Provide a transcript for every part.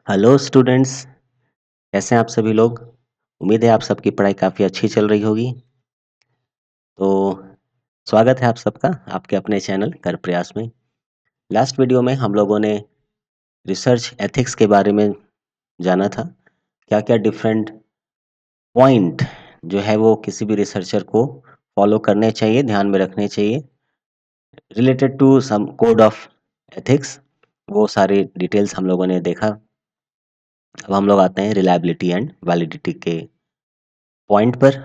Hello students, कैसे हैं आप सभी लोग? उम्मीद है आप सबकी पढ़ाई काफ़ी अच्छी चल रही होगी। तो स्वागत है आप सबका आपके अपने चैनल कर प्रयास में। लास्ट वीडियो में हम लोगों ने रिसर्च एथिक्स के बारे में जाना था। क्या-क्या डिफरेंट पॉइंट जो है वो किसी भी रिसर्चर को फॉलो करने चाहिए, ध्यान में रखने चाहिए related to some code of ethics, वो सारे डिटेल्स हम लोगों ने देखा। अब हम लोग आते हैं रिलायबिलिटी एंड वैलिडिटी के पॉइंट पर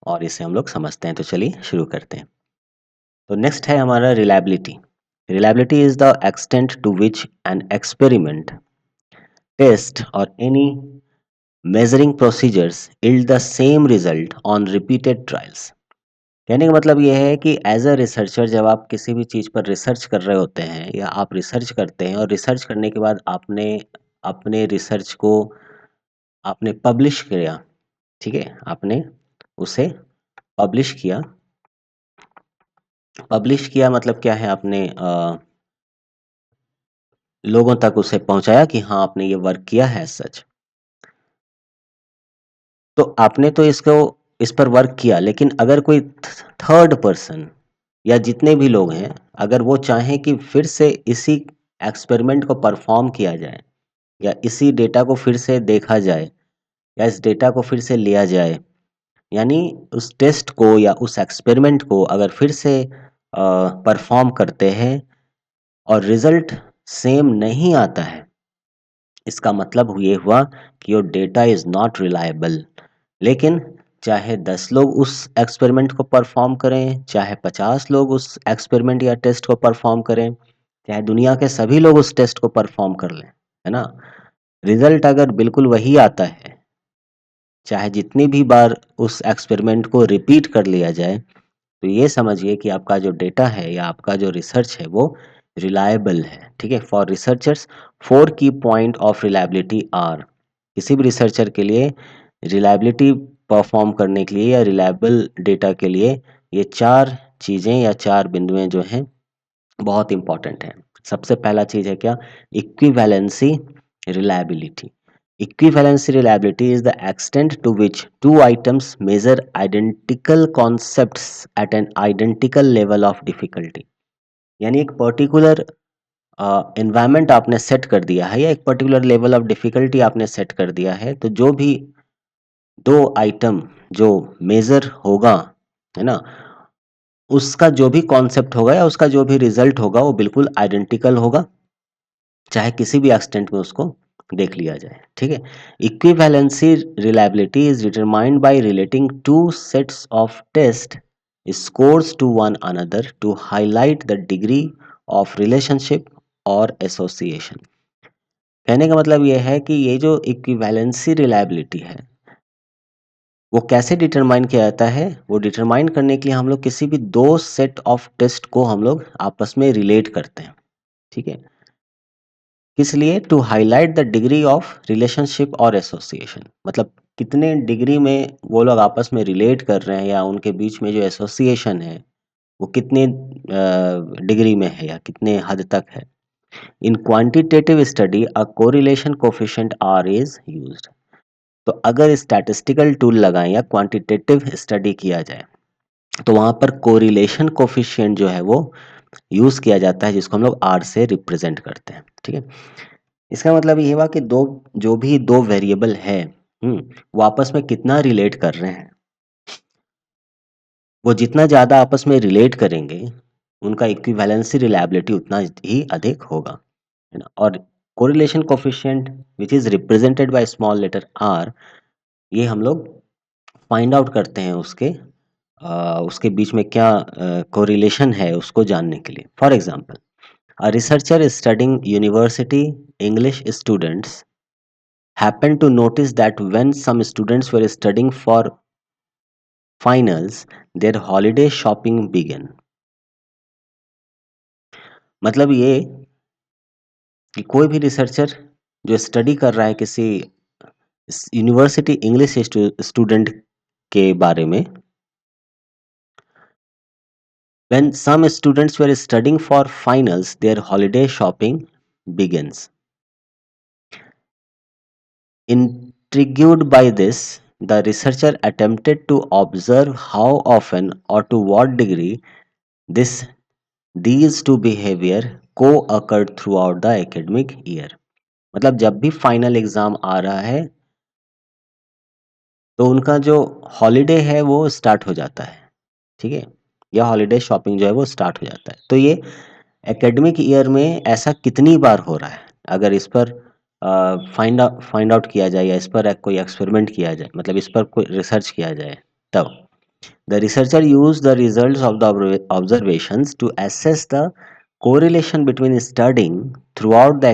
और इसे हम लोग समझते हैं। तो चलिए शुरू करते हैं। तो नेक्स्ट है हमारा reliability. Reliability is the extent to which an experiment, test और any measuring procedures yield the same result on repeated trials. कहने का मतलब ये है कि एज अ रिसर्चर जब आप किसी भी चीज़ पर रिसर्च कर रहे होते हैं या आप रिसर्च करते हैं और रिसर्च करने के बाद आपने अपने रिसर्च को आपने पब्लिश किया, ठीक है, आपने उसे पब्लिश किया। पब्लिश किया मतलब क्या है, आपने लोगों तक उसे पहुंचाया कि हाँ आपने ये वर्क किया है सच। तो आपने तो इसको इस पर वर्क किया, लेकिन अगर कोई थर्ड पर्सन या जितने भी लोग हैं, अगर वो चाहें कि फिर से इसी एक्सपेरिमेंट को परफॉर्म किया जाए या इसी डेटा को फिर से देखा जाए या इस डेटा को फिर से लिया जाए, यानी उस टेस्ट को या उस एक्सपेरिमेंट को अगर फिर से परफॉर्म करते हैं और रिजल्ट सेम नहीं आता है, इसका मतलब ये हुआ कि your data is not reliable. लेकिन चाहे 10 लोग उस एक्सपेरिमेंट को परफॉर्म करें, चाहे 50 लोग उस एक्सपेरिमेंट या टेस्ट को परफॉर्म करें, चाहे दुनिया के सभी लोग उस टेस्ट को परफॉर्म कर लें, है ना, रिजल्ट अगर बिल्कुल वही आता है, चाहे जितनी भी बार उस एक्सपेरिमेंट को रिपीट कर लिया जाए, तो ये समझिए कि आपका जो डेटा है या आपका जो रिसर्च है वो रिलायबल है। ठीक है, फॉर रिसर्चर्स 4 की पॉइंट ऑफ रिलायबिलिटी आर। किसी भी रिसर्चर के लिए रिलायबिलिटी परफॉर्म करने के लिए या रिलायबल डेटा के लिए ये 4 चीज़ें या 4 बिंदुएं जो हैं बहुत इंपॉर्टेंट हैं। सबसे पहला चीज़ है क्या? Equivalency reliability. Equivalency reliability is the extent to which two items measure identical concepts at an identical level of difficulty। यानी एक पर्टिकुलर एनवायरनमेंट आपने सेट कर दिया है या एक पर्टिकुलर लेवल ऑफ डिफिकल्टी आपने सेट कर दिया है, तो जो भी दो आइटम जो मेजर होगा, है ना, उसका जो भी कॉन्सेप्ट होगा या उसका जो भी रिजल्ट होगा वो बिल्कुल आइडेंटिकल होगा, चाहे किसी भी एक्सटेंट में उसको देख लिया जाए। ठीक है, equivalency reliability is determined by relating to sets of test scores to one another to highlight the degree of relationship और एसोसिएशन। कहने का मतलब ये है कि ये जो इक्विवेलेंसी रिलायबिलिटी है वो कैसे डिटरमाइन किया जाता है? वो डिटरमाइन करने के लिए हम लोग किसी भी दो सेट ऑफ टेस्ट को हम लोग आपस में रिलेट करते हैं। ठीक है, किस लिए? To highlight the degree of relationship और एसोसिएशन, मतलब कितने डिग्री में वो लोग आपस में रिलेट कर रहे हैं या उनके बीच में जो एसोसिएशन है वो कितने डिग्री में है या कितने हद तक है। In quantitative study a correlation coefficient R is used. तो अगर स्टैटिस्टिकल टूल लगाएं या क्वांटिटेटिव स्टडी किया जाए तो वहां पर कोरिलेशन कोफिशिएंट जो है वो यूज किया जाता है, जिसको हम लोग आर से रिप्रेजेंट करते हैं। ठीक है, इसका मतलब ये हुआ कि दो जो भी दो वेरिएबल है, वो आपस में कितना रिलेट कर रहे हैं। वो जितना ज़्यादा आपस में रिलेट करेंगे, उनका इक्विवेलेंसी रिलायबिलिटी उतना ही अधिक होगा, है ना। और correlation coefficient which is represented by small letter R, ये हम लोग फाइंड आउट करते हैं उसके बीच में क्या कोरिलेशन है उसको जानने के लिए। For example, a researcher studying university English students happened to notice that when some students were studying for finals, their holiday shopping began। मतलब ये कि कोई भी रिसर्चर जो स्टडी कर रहा है किसी यूनिवर्सिटी इंग्लिश स्टूडेंट के बारे में, when some students were studying for finals, their holiday shopping begins। Intrigued by this, the researcher attempted to observe how often or to what degree this these two behavior co-occurred throughout the academic year. मतलब जब भी final exam आ रहा है तो उनका जो holiday है वो स्टार्ट हो जाता है, ठीक है, या हॉलिडे शॉपिंग जो है वो स्टार्ट हो जाता है। तो ये एकेडमिक ईयर में ऐसा कितनी बार हो रहा है, अगर इस पर फाइंड आउट किया जाए या इस पर कोई एक्सपेरिमेंट किया जाए, मतलब इस पर कोई रिसर्च किया जाए, तब the researcher use the results of the observations to assess the correlation between studying throughout the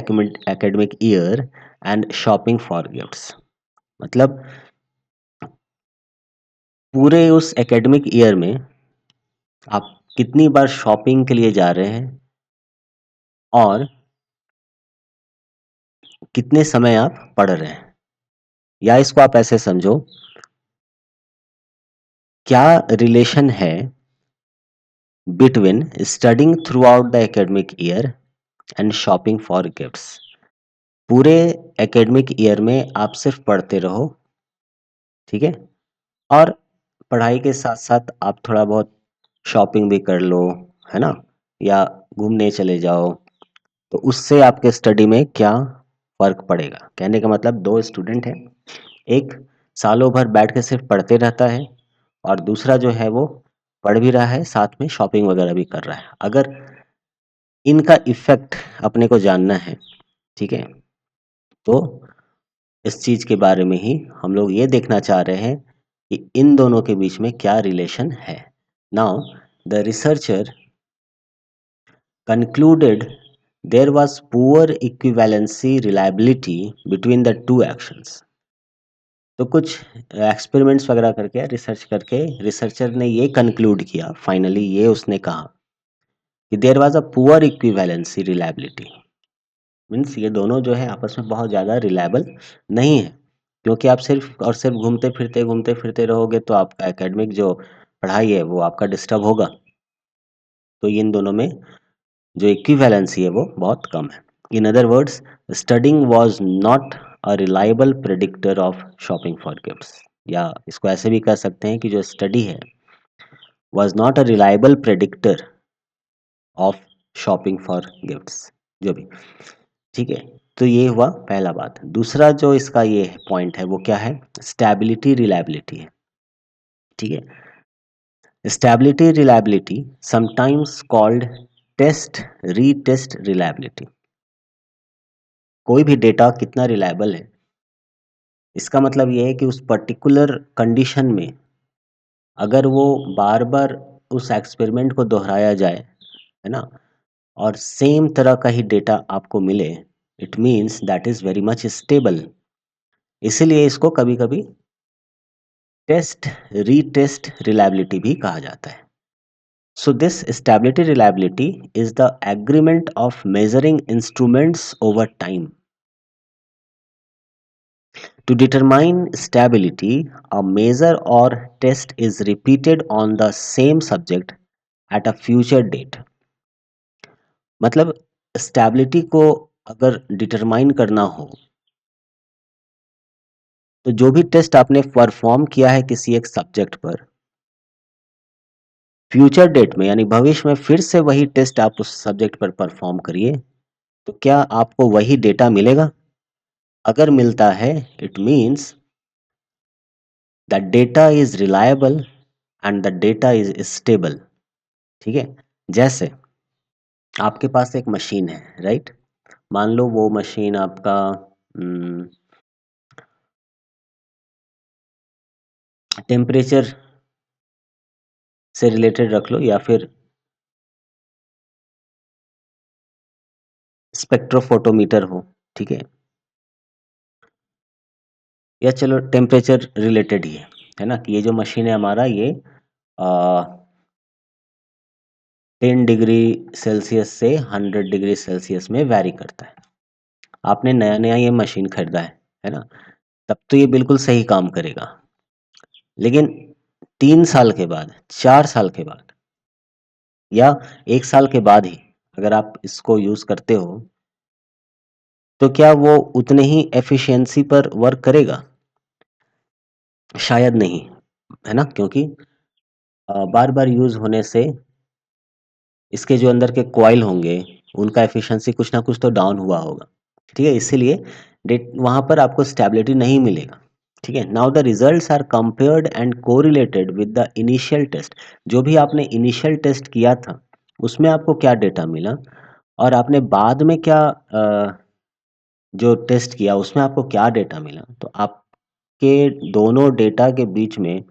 academic year and shopping for gifts। मतलब पूरे उस एकेडमिक ईयर में आप कितनी बार शॉपिंग के लिए जा रहे हैं और कितने समय आप पढ़ रहे हैं, या इसको आप ऐसे समझो, क्या रिलेशन है between studying through out the academic year and shopping for gifts. पूरे एकेडमिक ईयर में आप सिर्फ पढ़ते रहो, ठीक है, और पढ़ाई के साथ साथ आप थोड़ा बहुत शॉपिंग भी कर लो, है ना, या घूमने चले जाओ, तो उससे आपके स्टडी में क्या फर्क पड़ेगा। कहने का मतलब दो स्टूडेंट हैं, एक सालों भर बैठ के सिर्फ पढ़ते रहता है और दूसरा जो है वो पढ़ भी रहा है, साथ में शॉपिंग वगैरह भी कर रहा है। अगर इनका इफेक्ट अपने को जानना है, ठीक है, तो इस चीज के बारे में ही हम लोग ये देखना चाह रहे हैं कि इन दोनों के बीच में क्या रिलेशन है। Now the researcher concluded there was poor equivalency reliability between the two actions। तो कुछ एक्सपेरिमेंट्स वगैरह करके रिसर्च करके रिसर्चर ने ये कंक्लूड किया, फाइनली ये उसने कहा कि there was a poor equivalency reliability. Means ये दोनों जो है आपस में बहुत ज़्यादा रिलायबल नहीं है, क्योंकि आप सिर्फ और सिर्फ घूमते फिरते रहोगे तो आपका एकेडमिक जो पढ़ाई है वो आपका डिस्टर्ब होगा। तो इन दोनों में जो इक्विवेलेंसी है वो बहुत कम है। In other words, studying was not a reliable predictor of shopping for gifts, या इसको ऐसे भी कह सकते हैं कि जो स्टडी है was not a reliable predictor of shopping for gifts, जो भी, ठीक है। तो ये हुआ पहला बात। दूसरा जो इसका ये पॉइंट है वो क्या है, स्टेबिलिटी रिलायबिलिटी है, ठीक है। Stability reliability sometimes called test retest reliability. कोई भी डेटा कितना रिलायबल है, इसका मतलब ये है कि उस पर्टिकुलर कंडीशन में अगर वो बार बार उस एक्सपेरिमेंट को दोहराया जाए, है ना, और सेम तरह का ही डेटा आपको मिले, it means that is very much stable. इसीलिए इसको कभी कभी टेस्ट रीटेस्ट रिलायबिलिटी भी कहा जाता है। So this stability reliability is the agreement of measuring instruments over time. To determine stability, a measure or test is repeated on the same subject at a future date। मतलब stability को अगर determine करना हो तो जो भी test आपने perform किया है किसी एक सब्जेक्ट पर, फ्यूचर डेट में यानी भविष्य में फिर से वही टेस्ट आप उस सब्जेक्ट पर परफॉर्म करिए, तो क्या आपको वही डेटा मिलेगा? अगर मिलता है, it means the data is reliable and the data is stable, ठीक है। जैसे आपके पास एक मशीन है, राइट, मान लो वो मशीन आपका टेम्परेचर से रिलेटेड रख लो, या फिर स्पेक्ट्रोफोटोमीटर हो, ठीक है, या चलो टेम्परेचर रिलेटेड ही है ना, कि ये जो मशीन है हमारा ये 10 डिग्री सेल्सियस से 100 डिग्री सेल्सियस में वैरी करता है। आपने नया नया ये मशीन खरीदा है ना, तब तो ये बिल्कुल सही काम करेगा, लेकिन 3 साल के बाद, 4 साल के बाद, या 1 साल के बाद ही अगर आप इसको यूज करते हो तो क्या वो उतने ही एफिशिएंसी पर वर्क करेगा? शायद नहीं, है ना? क्योंकि बार-बार यूज़ होने से इसके जो अंदर के कॉइल होंगे, उनका एफिशिएंसी कुछ ना कुछ तो डाउन हुआ होगा, ठीक है? इसीलिए डेट वहाँ पर आपको स्टेबिलिटी नहीं मिलेगा, ठीक है? Now the results are compared and correlated with the initial test. जो भी आपने इनिशियल टेस्ट किया था, उसमें आपको क्या डेटा मिला और आपने बाद में क्या जो टेस्ट किया उसमें आपको क्या डेटा मिला, तो आपके दोनों डेटा के बीच में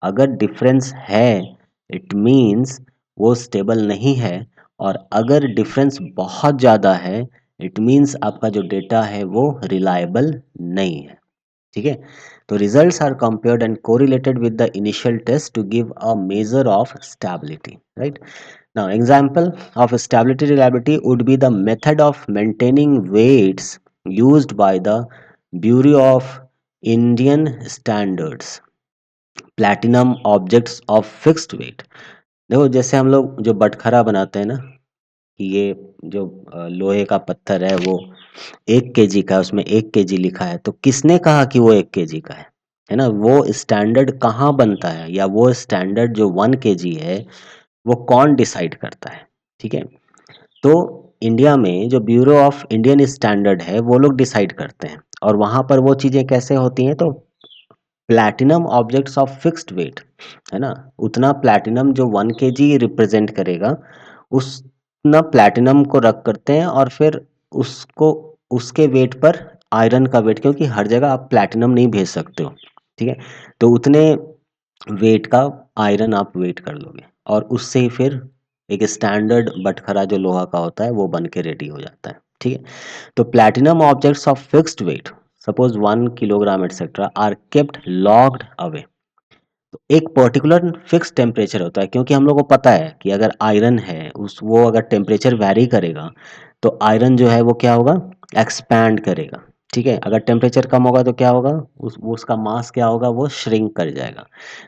अगर डिफरेंस है, इट मीन्स वो स्टेबल नहीं है, और अगर डिफरेंस बहुत ज़्यादा है, इट मीन्स आपका जो डेटा है वो रिलायबल नहीं है, ठीक है? तो results are compared and correlated with the initial test to give a measure of stability, right? Now, example of stability reliability would be the method of maintaining weights used by the Bureau of Indian Standards, platinum objects of fixed weight। देखो जैसे हम लोग जो बटखरा बनाते हैं ना, कि ये जो लोहे का पत्थर है वो 1 केजी का है, उसमें 1 केजी लिखा है, तो किसने कहा कि वो 1 केजी का है ना? वो स्टैंडर्ड कहाँ बनता है, या वो स्टैंडर्ड जो 1 केजी है वो कौन डिसाइड करता है, ठीक है? तो इंडिया में जो ब्यूरो ऑफ इंडियन स्टैंडर्ड है वो लोग डिसाइड करते हैं, और वहाँ पर वो चीज़ें कैसे होती हैं, तो platinum objects of fixed weight, है ना? उतना प्लैटिनम जो 1 केजी रिप्रेजेंट करेगा, उतना प्लैटिनम को रख करते हैं, और फिर उसको उसके वेट पर आयरन का वेट, क्योंकि हर जगह आप प्लैटिनम नहीं भेज सकते हो, ठीक है? तो उतने वेट का आयरन आप वेट कर लोगे, और उससे ही फिर एक स्टैंडर्ड बटखरा जो लोहा का होता है वो बन के रेडी हो जाता है, ठीक है? तो platinum objects of fixed weight, suppose 1 kilogram etcetera, are kept locked away. तो एक पर्टिकुलर फिक्स टेम्परेचर होता है, क्योंकि हम लोग को पता है कि अगर आयरन है उस वो अगर टेम्परेचर वैरी करेगा तो आयरन जो है वो क्या होगा, एक्सपैंड करेगा, ठीक है? अगर टेम्परेचर कम होगा तो क्या होगा, उसका मास क्या होगा, वो श्रिंक कर जाएगा।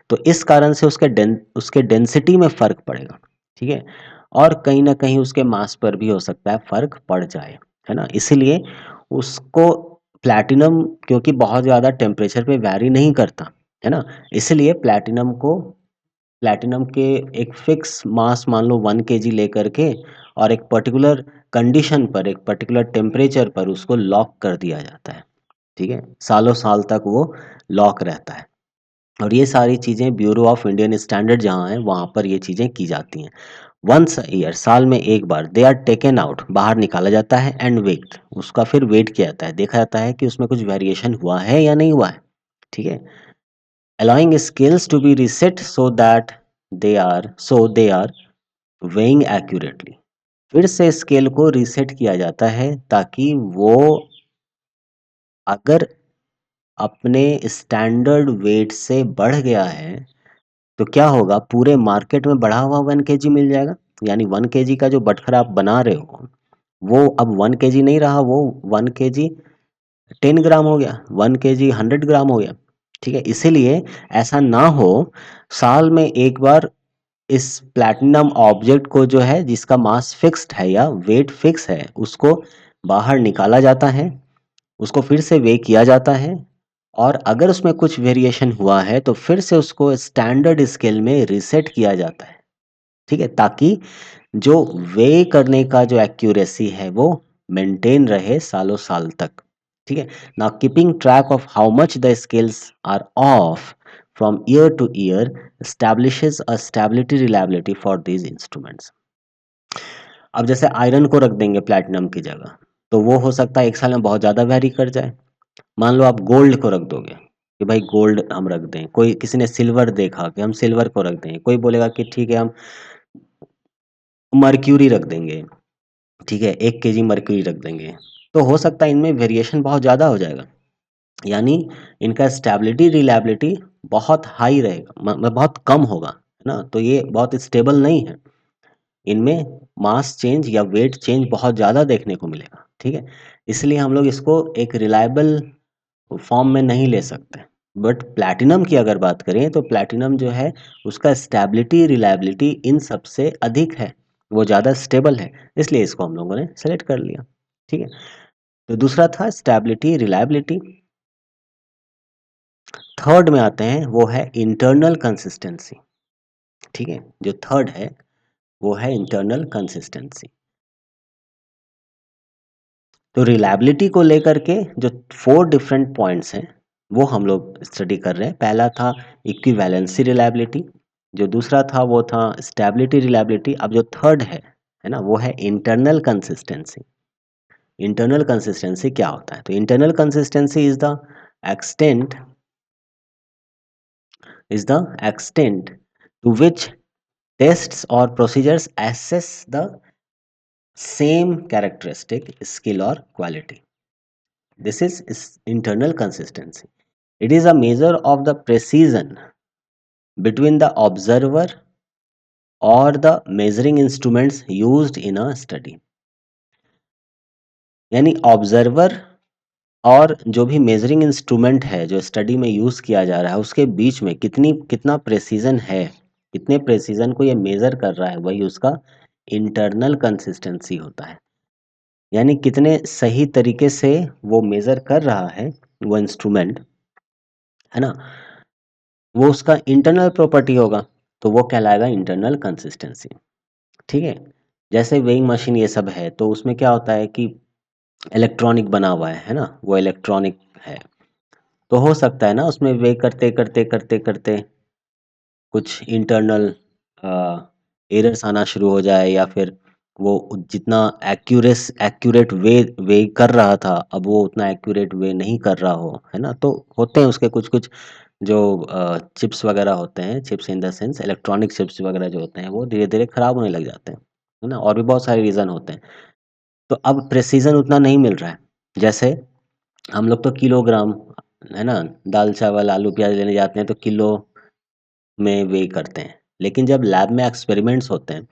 तो इस कारण से उसके डेंसिटी में फर्क पड़ेगा, ठीक है? और कहीं ना कहीं उसके मास पर भी हो सकता है फर्क पड़ जाए, है ना? इसीलिए उसको प्लैटिनम, क्योंकि बहुत ज़्यादा टेम्परेचर पे वैरी नहीं करता, है ना? इसलिए प्लैटिनम के एक फिक्स मास मान लो 1 केजी लेकर के, और एक पर्टिकुलर कंडीशन पर, एक पर्टिकुलर टेम्परेचर पर उसको लॉक कर दिया जाता है, ठीक है? सालों साल तक वो लॉक रहता है, और ये सारी चीज़ें ब्यूरो ऑफ इंडियन स्टैंडर्ड जहाँ है वहाँ पर ये चीज़ें की जाती हैं। वंस ईयर, साल में एक बार, दे आर टेकन आउट, बाहर निकाला जाता है, एंड वेट, उसका फिर वेट किया जाता है, देखा जाता है कि उसमें कुछ वेरिएशन हुआ है या नहीं हुआ है, ठीक है? allowing scales to be reset so they are weighing accurately। फिर से स्केल को रीसेट किया जाता है ताकि वो अगर अपने स्टैंडर्ड वेट से बढ़ गया है तो क्या होगा, पूरे मार्केट में बढ़ा हुआ 1 केजी मिल जाएगा। यानी 1 केजी का जो बटखरा आप बना रहे हो वो अब 1 केजी नहीं रहा, वो 1 केजी 10 ग्राम हो गया, 1 केजी 100 ग्राम हो गया, ठीक है? इसीलिए ऐसा ना हो, साल में एक बार इस प्लैटिनम ऑब्जेक्ट को जो है जिसका मास फिक्स्ड है या वेट फिक्स है उसको बाहर निकाला जाता है, उसको फिर से वे किया जाता है, और अगर उसमें कुछ वेरिएशन हुआ है तो फिर से उसको स्टैंडर्ड स्केल में रीसेट किया जाता है, ठीक है? ताकि जो वे करने का जो एक्यूरेसी है वो मेंटेन रहे सालों साल तक, ठीक है? Now keeping track of how much the scales are off from year to year establishes a stability reliability for these instruments। अब जैसे आयरन को रख देंगे प्लैटिनम की जगह, तो वो हो सकता है एक साल में बहुत ज़्यादा वैरी कर जाए। मान लो आप गोल्ड को रख दोगे कि भाई गोल्ड हम रख दें, कोई किसी ने सिल्वर देखा कि हम सिल्वर को रख दें, कोई बोलेगा कि ठीक है हम मर्क्यूरी रख देंगे, ठीक है? 1 केजी मर्क्यूरी रख देंगे, तो हो सकता है इनमें वेरिएशन बहुत ज़्यादा हो जाएगा। यानी इनका स्टेबिलिटी रिलायबिलिटी बहुत हाई रहेगा, मतलब बहुत कम होगा, है ना? तो ये बहुत स्टेबल नहीं है, इनमें मास चेंज या वेट चेंज बहुत ज़्यादा देखने को मिलेगा, ठीक है? इसलिए हम लोग इसको एक रिलायबल फॉर्म में नहीं ले सकते। बट प्लैटिनम की अगर बात करें तो प्लैटिनम जो है उसका स्टेबिलिटी रिलायबिलिटी इन सबसे अधिक है, वो ज़्यादा स्टेबल है, इसलिए इसको हम लोगों ने सेलेक्ट कर लिया, ठीक है? तो दूसरा था स्टेबिलिटी, रिलायबिलिटी। थर्ड में आते हैं, वो है इंटरनल कंसिस्टेंसी। ठीक है, जो थर्ड है वो है इंटरनल कंसिस्टेंसी। तो रिलायबिलिटी को लेकर के जो 4 डिफरेंट पॉइंट्स हैं वो हम लोग स्टडी कर रहे हैं। पहला था इक्विवेलेंसी रिलायबिलिटी, जो दूसरा था वो था स्टेबिलिटी रिलायबिलिटी। अब जो थर्ड है ना, वो है इंटरनल कंसिस्टेंसी। इंटरनल कंसिस्टेंसी क्या होता है? तो internal consistency extent is the extent to which tests or procedures assess the same characteristic, skill or quality. This is internal consistency. It is a measure of the precision between the observer or the measuring instruments used in a study. यानी observer और जो भी measuring instrument है जो study में use किया जा रहा है उसके बीच में कितना प्रेसिजन है, कितने प्रेसिजन को ये मेज़र कर रहा है, वही उसका इंटरनल कंसिस्टेंसी होता है। यानी कितने सही तरीके से वो मेज़र कर रहा है वो इंस्ट्रूमेंट, है ना, वो उसका इंटरनल प्रॉपर्टी होगा, तो वो कहलाएगा इंटरनल कंसिस्टेंसी। ठीक है, जैसे वेइंग मशीन ये सब है तो उसमें क्या होता है कि इलेक्ट्रॉनिक बना हुआ है ना, वो इलेक्ट्रॉनिक है। तो हो सकता है ना उसमें वे करते करते करते करते कुछ इंटरनल एरर्स आना शुरू हो जाए, या फिर वो जितना एक्यूरेट वे वे कर रहा था अब वो उतना एक्यूरेट वे नहीं कर रहा हो, है ना। तो होते हैं उसके कुछ कुछ जो चिप्स वगैरह होते हैं, chips in the sense electronic chips वगैरह जो होते हैं वो धीरे धीरे खराब होने लग जाते हैं, है ना। और भी बहुत सारे रीज़न होते हैं। तो अब प्रेसिजन उतना नहीं मिल रहा है। जैसे हम लोग तो किलोग्राम, है ना, दाल चावल आलू प्याज लेने जाते हैं तो किलो में वेइ करते हैं। लेकिन जब लैब में एक्सपेरिमेंट्स होते हैं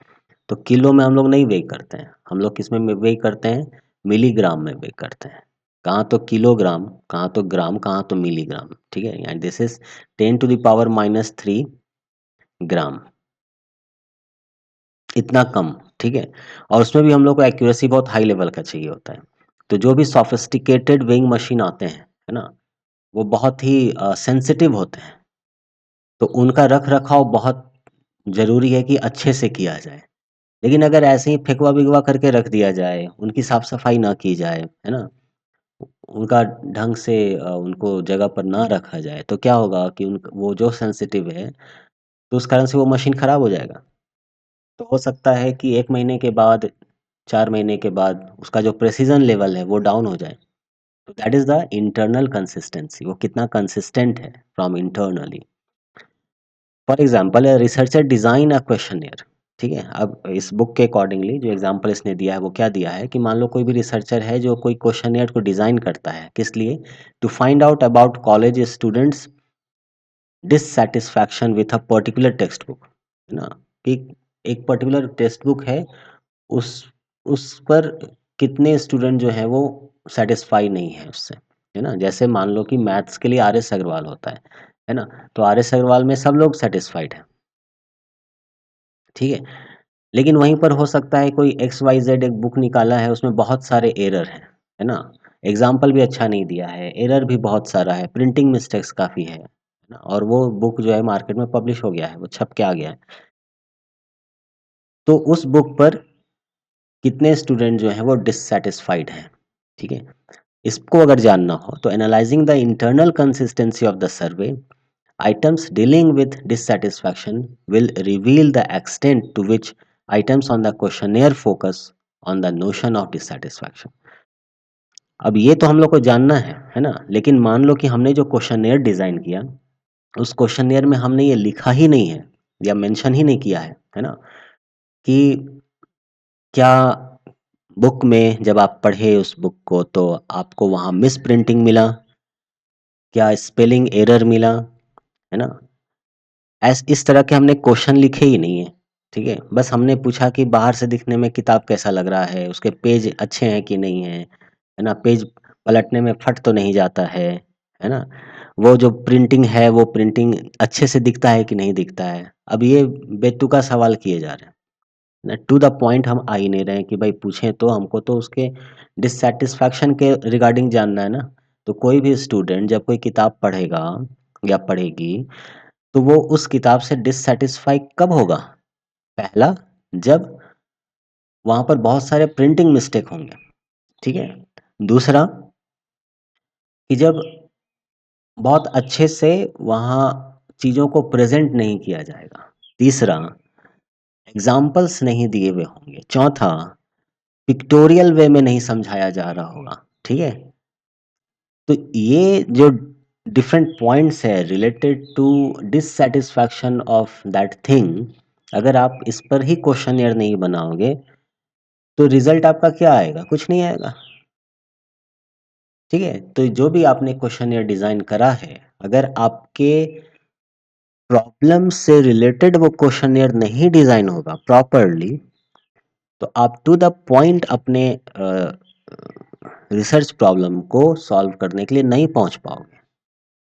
तो किलो में हम लोग नहीं वेइ करते हैं, हम लोग किस में वेइ करते हैं? मिलीग्राम में वेइ करते हैं। कहाँ तो किलोग्राम, कहाँ तो ग्राम, कहाँ तो मिलीग्राम। ठीक है, एंड दिस इज 10⁻³ ग्राम, इतना कम। ठीक है, और उसमें भी हम लोग को एक्यूरेसी बहुत हाई लेवल का चाहिए होता है। तो जो भी सोफिस्टिकेटेड वेइंग मशीन आते हैं, है ना, वो बहुत ही सेंसिटिव होते हैं। तो उनका रख रखाव बहुत ज़रूरी है कि अच्छे से किया जाए। लेकिन अगर ऐसे ही फेंकवा-बिगवा करके रख दिया जाए, उनकी साफ-सफाई ना की जाए, है ना? उनका ढंग से उनको जगह पर ना रखा जाए, तो क्या होगा कि उन वो जो सेंसिटिव है, तो उस कारण से वो मशीन खराब हो जाएगा। तो हो सकता है कि 1 महीने के बाद, 4 महीने के बाद उसका जो प्रिसिज़न लेवल है, वो डाउन हो जाए। तो that is the internal consistency, वो कितना कंसिस्टेंट है from internally. For example researcher design a questionnaire. ठीक है, अब इस बुक के अकॉर्डिंगली जो एग्जाम्पल इसने दिया है वो क्या दिया है कि मान लो कोई भी रिसर्चर है जो कोई क्वेश्चनियर को डिज़ाइन करता है, किस लिए? To find out about college students dissatisfaction with a particular textbook, है ना, कि एक पर्टिकुलर टेक्स्ट बुक है, उस उस पर कितने स्टूडेंट जो है वो सेटिस्फाई नहीं है उससे, है ना। जैसे मान लो कि मैथ्स के लिए आर एस अग्रवाल होता है ना, तो आर एस अग्रवाल में सब लोग सेटिस्फाइड है। ठीक है, लेकिन वहीं पर हो सकता है कोई एक्स वाई जेड एक बुक निकाला है, उसमें बहुत सारे एरर हैं, है ना? एग्ज़ाम्पल भी अच्छा नहीं दिया है, एरर भी बहुत सारा है, प्रिंटिंग मिस्टेक्स काफ़ी है ना? और वो बुक जो है मार्केट में पब्लिश हो गया है, वो छप के आ गया है। तो उस बुक पर कितने स्टूडेंट जो हैं वो डिससैटिस्फाइड हैं, ठीक है? इसको अगर जानना हो तो analysing the internal consistency of the survey, items dealing with dissatisfaction will reveal the extent to which items on the questionnaire focus on the notion of dissatisfaction. अब ये तो हम लोग को जानना है ना? लेकिन मान लो कि हमने जो क्वेश्चनेयर डिज़ाइन किया, उस क्वेश्चनेयर में हमने ये लिखा ही नहीं है या मेंशन ही नहीं किया है ना? कि क्या बुक में जब आप पढ़े उस बुक को तो आपको वहाँ मिस प्रिंटिंग मिला? क्या स्पेलिंग एरर मिला? है ना? इस तरह के हमने क्वेश्चन लिखे ही नहीं है, ठीक है? बस हमने पूछा कि बाहर से दिखने में किताब कैसा लग रहा है, उसके पेज अच्छे हैं कि नहीं हैं, है ना? पेज पलटने में फट तो नहीं जाता है ना? वो जो प्रिंटिंग है, वो प्रिंटिंग अच्छे से दिखता है कि नहीं दिखता है? अब ये बेतुका सवाल किए जा रहे हैं। टू द पॉइंट हम आ ही नहीं रहे हैं कि भाई पूछें तो हमको तो उसके डिससैटिस्फैक्शन के रिगार्डिंग जानना है ना। तो कोई भी स्टूडेंट जब कोई किताब पढ़ेगा या पढ़ेगी तो वो उस किताब से डिससैटिस्फाई कब होगा? पहला, जब वहाँ पर बहुत सारे प्रिंटिंग मिस्टेक होंगे, ठीक है? दूसरा, कि जब बहुत अच्छे से वहाँ चीज़ों को प्रेज़ेंट नहीं किया जाएगा। तीसरा, एग्ज़ाम्पल्स नहीं दिए हुए होंगे। चौथा, पिक्टोरियल वे में नहीं समझाया जा रहा होगा, ठीक है? तो ये जो डिफरेंट पॉइंट्स है related to dissatisfaction of that thing, अगर आप इस पर ही क्वेश्चनियर नहीं बनाओगे तो रिजल्ट आपका क्या आएगा? कुछ नहीं आएगा, ठीक है? तो जो भी आपने क्वेश्चनियर डिजाइन करा है, अगर आपके प्रॉब्लम से रिलेटेड वो क्वेश्चनियर नहीं डिजाइन होगा प्रॉपरली, तो आप टू द पॉइंट अपने रिसर्च प्रॉब्लम को सॉल्व करने के लिए नहीं पहुंच पाओगे।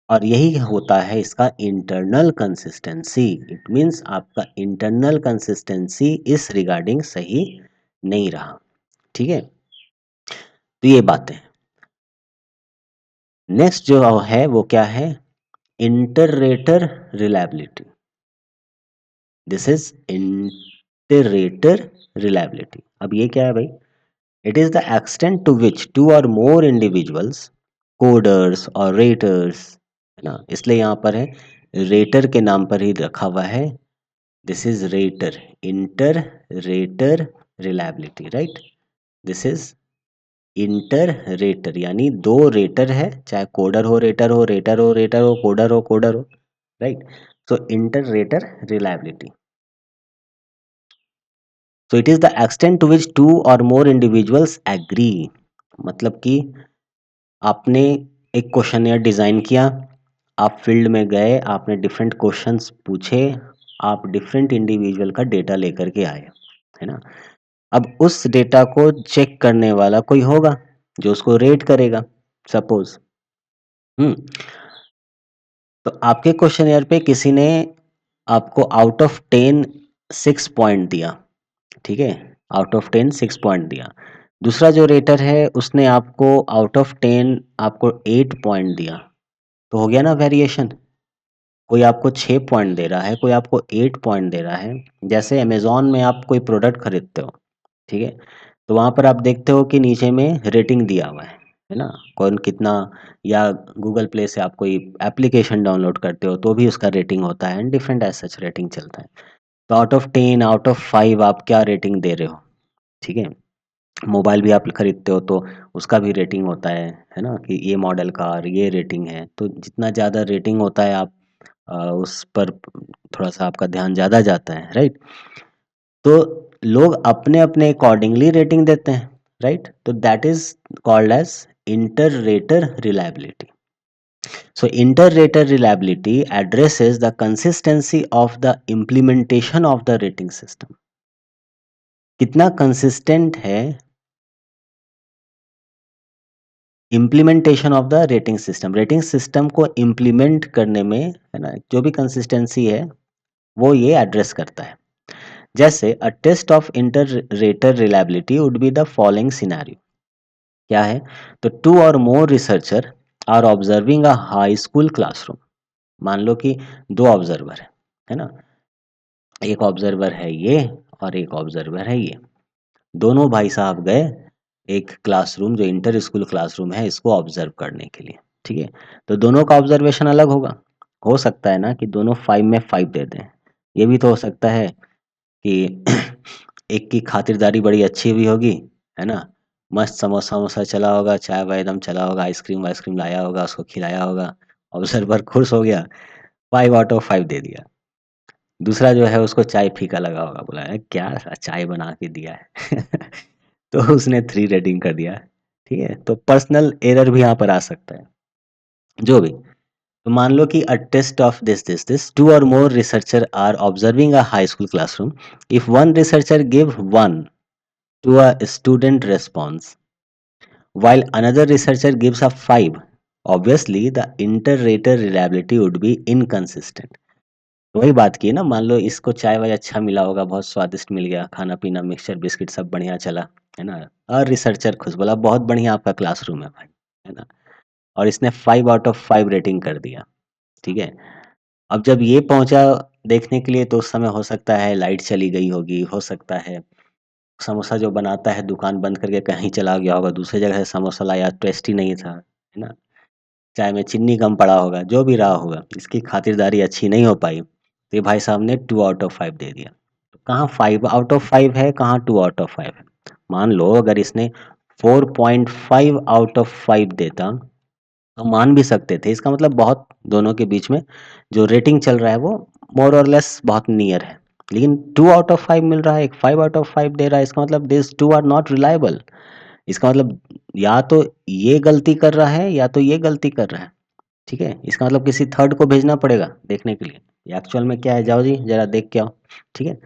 और यही होता है इसका इंटरनल कंसिस्टेंसी। इट मीन्स आपका इंटरनल कंसिस्टेंसी इस रिगार्डिंग सही नहीं रहा, ठीक है? तो ये बातें, नेक्स्ट जो है वो क्या है? Interrater reliability. This is interrater reliability. अब ये क्या है भाई? It is the extent to which two और मोर इंडिविजुअल्स, कोडर्स और रेटर्स, है ना, इसलिए यहाँ पर है रेटर के नाम पर ही रखा हुआ है। This is rater, inter rater reliability, right? This is inter rater, यानी दो रेटर है, चाहे कोडर हो रेटर हो, रेटर हो रेटर हो, कोडर हो कोडर हो, right? So inter rater reliability, so it is the extent to which two और मोर इंडिविजुअल्स एग्री। मतलब कि आपने एक क्वेश्चनियर डिजाइन किया, आप फील्ड में गए, आपने डिफरेंट क्वेश्चंस पूछे, आप डिफरेंट इंडिविजुअल का डेटा लेकर के आए, है ना? अब उस डेटा को चेक करने वाला कोई होगा जो उसको रेट करेगा, सपोज। हम्म। तो आपके क्वेश्चनियर पे किसी ने आपको आउट ऑफ 10 6 पॉइंट दिया, ठीक है? आउट ऑफ 10 6 पॉइंट दिया। दूसरा जो रेटर है उसने आपको आउट ऑफ 10 आपको 8 पॉइंट दिया। तो हो गया ना वेरिएशन? कोई आपको 6 पॉइंट दे रहा है, कोई आपको 8 पॉइंट दे रहा है। जैसे अमेज़न में आप कोई प्रोडक्ट खरीदते हो, ठीक है? तो वहाँ पर आप देखते हो कि नीचे में रेटिंग दिया हुआ है ना? कौन कितना, या गूगल प्ले से आप कोई एप्लीकेशन डाउनलोड करते हो तो भी उसका रेटिंग होता है, and different as such rating चलता है। तो आउट ऑफ 10 आउट ऑफ 5 आप क्या रेटिंग दे रहे हो, ठीक है? मोबाइल भी आप खरीदते हो तो उसका भी रेटिंग होता है ना, कि ये मॉडल का और ये रेटिंग है। तो जितना ज़्यादा रेटिंग होता है आप उस पर थोड़ा सा आपका ध्यान ज़्यादा जाता है, राइट? तो लोग अपने अपने अकॉर्डिंगली रेटिंग देते हैं, राइट? तो that is called as inter rater reliability. So inter-rater reliability addresses the consistency of the implementation of the rating system. कितना कंसिस्टेंट है implementation of the rating system, rating system को implement करने में, है ना, जो भी कंसिस्टेंसी है वो ये एड्रेस करता है। जैसे a test of inter rater reliability would be the following scenario. क्या है? तो टू और more researcher are observing a high school classroom. मान लो कि दो ऑब्जर्वर है ना? एक ऑब्जर्वर है ये और एक ऑब्जर्वर है ये। दोनों भाई साहब गए एक क्लासरूम, जो इंटर स्कूल क्लासरूम है, इसको ऑब्जर्व करने के लिए, ठीक है? तो दोनों का ऑब्जर्वेशन अलग होगा। हो सकता है ना कि दोनों 5 में 5 दे दें। ये भी तो हो सकता है कि एक की खातिरदारी बड़ी अच्छी भी होगी, है ना? मस्त समोसा वमोसा चला होगा, चाय वाय एकदम चला होगा, आइसक्रीम वाइसक्रीम लाया होगा, उसको खिलाया होगा, ऑब्जर्वर खुश हो गया, 5 आउट ऑफ 5 दे दिया। दूसरा जो है उसको चाय फीका लगा होगा, बोला है क्या चाय बना के दिया है तो उसने 3 रेटिंग कर दिया, ठीक है? तो पर्सनल एरर भी यहाँ पर आ सकता है, जो भी। तो मान लो कि a test of this two और more researcher are observing a high school classroom. If one researcher give 1 to a student response, while another researcher gives a 5, obviously the inter-rater reliability would be inconsistent. वही बात की ना, मान लो इसको चाय-वाय अच्छा मिला होगा, बहुत स्वादिष्ट मिल गया, खाना-पीना, मिक्सचर, बिस्किट सब बढ़िया चला, है ना? और रिसर्चर खुश, बोला बहुत बढ़िया आपका क्लासरूम है भाई, है ना? और इसने 5 आउट ऑफ 5 रेटिंग कर दिया, ठीक है? अब जब ये पहुँचा देखने के लिए, तो उस समय हो सकता है लाइट चली गई होगी, हो सकता है समोसा जो बनाता है दुकान बंद करके कहीं चला गया होगा, दूसरी जगह से समोसा लाया, टेस्टी नहीं था, है ना? चाय में चीनी कम पड़ा होगा, जो भी रहा होगा, इसकी खातिरदारी अच्छी नहीं हो पाई, तो ये भाई साहब ने 2 आउट ऑफ 5 दे दिया। तो कहाँ 5 आउट ऑफ 5 है, कहाँ 2 आउट ऑफ 5 है। मान लो अगर इसने 4.5 आउट ऑफ 5 देता, तो मान भी सकते थे, इसका मतलब बहुत दोनों के बीच में जो रेटिंग चल रहा है वो मोर और लेस बहुत नियर है। लेकिन 2 आउट ऑफ 5 मिल रहा है, एक 5 आउट ऑफ 5 दे रहा है, इसका मतलब दिस 2 आर नॉट रिलायबल। इसका मतलब या तो ये गलती कर रहा है या तो ये गलती कर रहा है, ठीक है? इसका मतलब किसी थर्ड को भेजना पड़ेगा देखने के लिए, ये एक्चुअल में क्या है, जाओ जी ज़रा देख के आओ, ठीक है?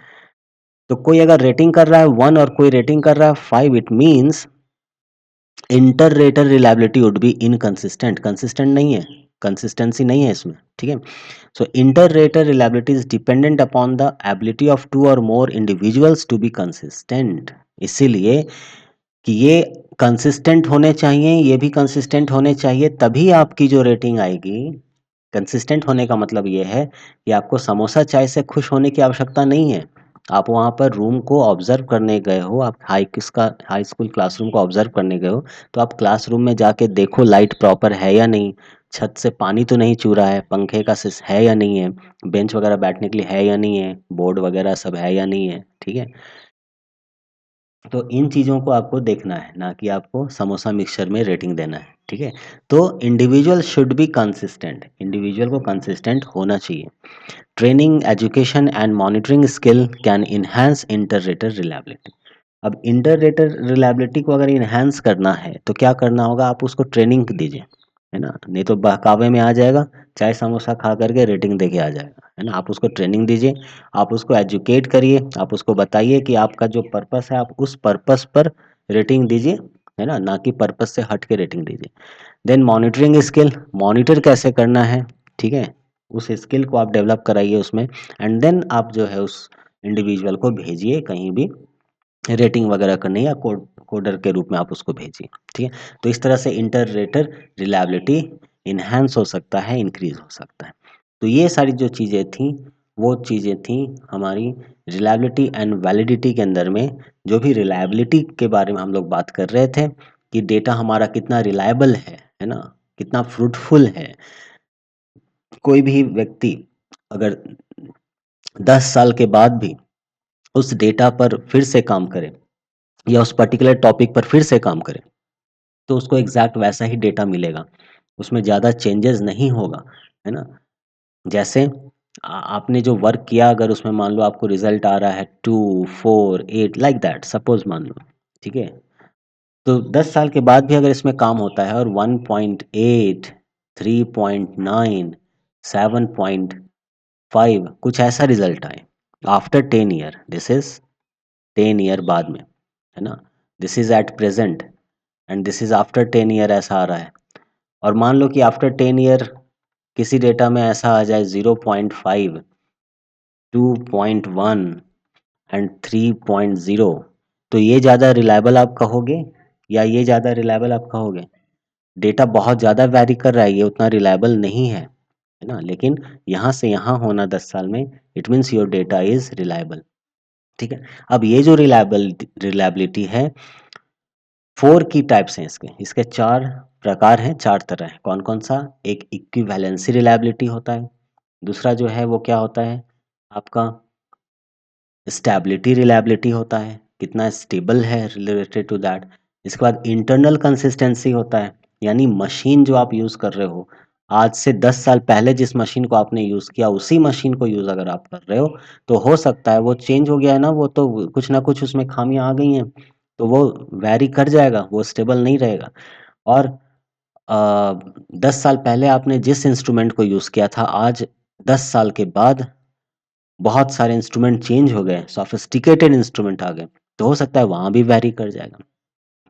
तो कोई अगर रेटिंग कर रहा है 1 और कोई रेटिंग कर रहा है 5, it means inter-rater reliability would B inconsistent, consistent नहीं है, कंसिस्टेंसी नहीं है इसमें, ठीक है? So inter-rater reliability is dependent upon the ability of two or more individuals to be consistent. इसीलिए कि ये कंसिस्टेंट होने चाहिए, ये भी कंसिस्टेंट होने चाहिए, तभी आपकी जो रेटिंग आएगी। कंसिस्टेंट होने का मतलब ये है कि आपको समोसा चाय से खुश होने की आवश्यकता नहीं है। आप वहाँ पर रूम को ऑब्जर्व करने गए हो, आप हाई स्कूल क्लासरूम को ऑब्जर्व करने गए हो, तो आप क्लासरूम में जाके देखो लाइट प्रॉपर है या नहीं, छत से पानी तो नहीं चू रहा है, पंखे का सिस है या नहीं है, बेंच वगैरह बैठने के लिए है या नहीं है, बोर्ड वगैरह सब है या नहीं है, ठीक है? तो इन चीज़ों को आपको देखना है, ना कि आपको समोसा मिक्सचर में रेटिंग देना है, ठीक है? तो individual should be consistent, individual को कंसिस्टेंट होना चाहिए। Training, education and monitoring skill can enhance inter-rater reliability. अब इंटर-रेटर रिलायबिलिटी को अगर एनहांस करना है, तो क्या करना होगा, आप उसको ट्रेनिंग दीजिए, है ना? नहीं तो बहकावे में आ जाएगा, चाय समोसा खा कर के रेटिंग दे के आ जाएगा, है ना? आप उसको ट्रेनिंग दीजिए, आप उसको एजुकेट करिए, आप उसको बताइए कि आपका जो पर्पस है, आप उस पर्पस पर रेटिंग दीजिए, है ना? ना कि पर्पस से हट के रेटिंग दीजिए। देन मॉनिटरिंग स्किल, मॉनिटर कैसे करना है, ठीक है? उस स्किल को आप डेवलप कराइए उसमें, एंड देन आप जो है उस इंडिविजुअल को भेजिए कहीं भी रेटिंग वगैरह करने, या कोडर के रूप में आप उसको भेजिए, ठीक है? तो इस तरह से इंटर रेटर रिलायबिलिटी इन्हांस हो सकता है, इंक्रीज हो सकता है। तो ये सारी जो चीज़ें थी, वो चीज़ें थी हमारी रिलायबिलिटी एंड वैलिडिटी के अंदर में। जो भी रिलायबिलिटी के बारे में हम लोग बात कर रहे थे कि डेटा हमारा कितना रिलायबल है ना? कितना फ्रूटफुल है। कोई भी व्यक्ति अगर 10 साल के बाद भी उस डेटा पर फिर से काम करे, या उस पर्टिकुलर टॉपिक पर फिर से काम करे, तो उसको एग्जैक्ट वैसा ही डेटा मिलेगा, उसमें ज़्यादा चेंजेस नहीं होगा, है ना? जैसे आपने जो वर्क किया, अगर उसमें मान लो आपको रिजल्ट आ रहा है 2, 4, 8 लाइक दैट, सपोज मान लो, ठीक है? तो 10 साल के बाद भी अगर इसमें काम होता है और 1.8, 3.9, 7.5 कुछ ऐसा रिजल्ट आए after 10 year, this is 10 year बाद में, है ना? This is at present and this is after 10 year, ऐसा आ रहा है। और मान लो कि आफ्टर 10 ईयर किसी डेटा में ऐसा आ जाए 0.5, 2.1 एंड 3.0, तो ये ज़्यादा रिलायबल आप कहोगे या ये ज़्यादा रिलायबल आप कहोगे? डेटा बहुत ज़्यादा वैरी कर रहा है, ये उतना रिलायबल नहीं है ना? लेकिन यहाँ से यहाँ होना 10 साल में, it means your data is reliable, ठीक है? अब ये जो रिलायबिलिटी है, 4 की टाइप्स हैं इसके। इसके 4 प्रकार हैं, 4 तरह हैं। कौन-कौन सा? एक इक्विवेलेंसी रिलायबिलिटी होता है, दूसरा जो है वो क्या होता है आपका, स्टेबिलिटी रिलायबिलिटी होता है, कितना स्टेबल है रिलेटेड टू दैट। इसके बाद इंटरनल कंसिस्टेंसी होता है, यानी मशीन जो आप यूज़ कर रहे हो, आज से 10 साल पहले जिस मशीन को आपने यूज़ किया, उसी मशीन को यूज़ अगर आप कर रहे हो, तो हो सकता है वो चेंज हो गया है ना, वो तो कुछ ना कुछ उसमें खामियाँ आ गई हैं, तो वो वैरी कर जाएगा, वो स्टेबल नहीं रहेगा। और 10 साल पहले आपने जिस इंस्ट्रूमेंट को यूज़ किया था, आज 10 साल के बाद बहुत सारे इंस्ट्रूमेंट चेंज हो गए, सोफिस्टिकेटेड इंस्ट्रूमेंट आ गए, तो हो सकता है वहाँ भी वैरी कर जाएगा।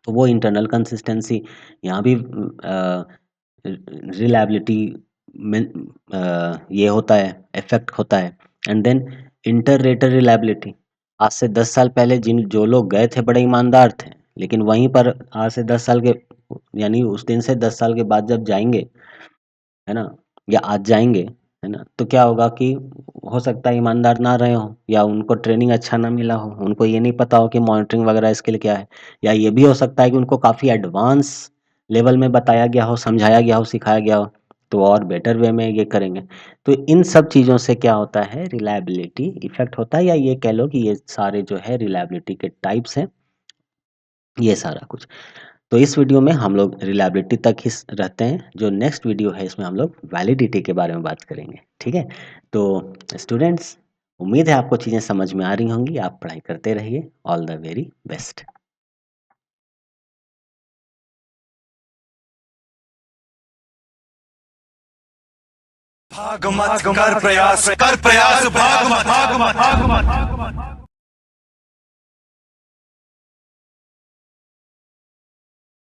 तो वो इंटरनल कंसिस्टेंसी यहाँ भी रिलायबिलिटी में ये होता है, इफ़ेक्ट होता है। And then inter rater reliability. आज से 10 साल पहले जिन जो लोग गए थे बड़े ईमानदार थे, लेकिन वहीं पर आज से 10 साल के यानी उस दिन से 10 साल के बाद जब जाएँगे, है ना? या आज जाएँगे, है ना? तो क्या होगा कि हो सकता है ईमानदार ना रहे हों या उनको ट्रेनिंग अच्छा ना मिला हो, उनको ये नहीं पता हो कि मॉनिटरिंग वगैरह स्किल क्या है। या ये भी हो सकता है कि उनको काफ़ी एडवांस लेवल में बताया गया हो, समझाया गया हो, सिखाया गया हो, तो और बेटर वे में ये करेंगे। तो इन सब चीज़ों से क्या होता है, रिलायबिलिटी इफ़ेक्ट होता है, या ये कह लो कि ये सारे जो है रिलायबिलिटी के टाइप्स हैं, ये सारा कुछ। तो इस वीडियो में हम लोग रिलायबिलिटी तक ही रहते हैं। जो नेक्स्ट वीडियो है इसमें हम लोग वैलिडिटी के बारे में बात करेंगे, ठीक है? तो स्टूडेंट्स, उम्मीद है आपको चीज़ें समझ में आ रही होंगी। आप पढ़ाई करते रहिए। All the very best. भाग मत कर प्रयास भाग मत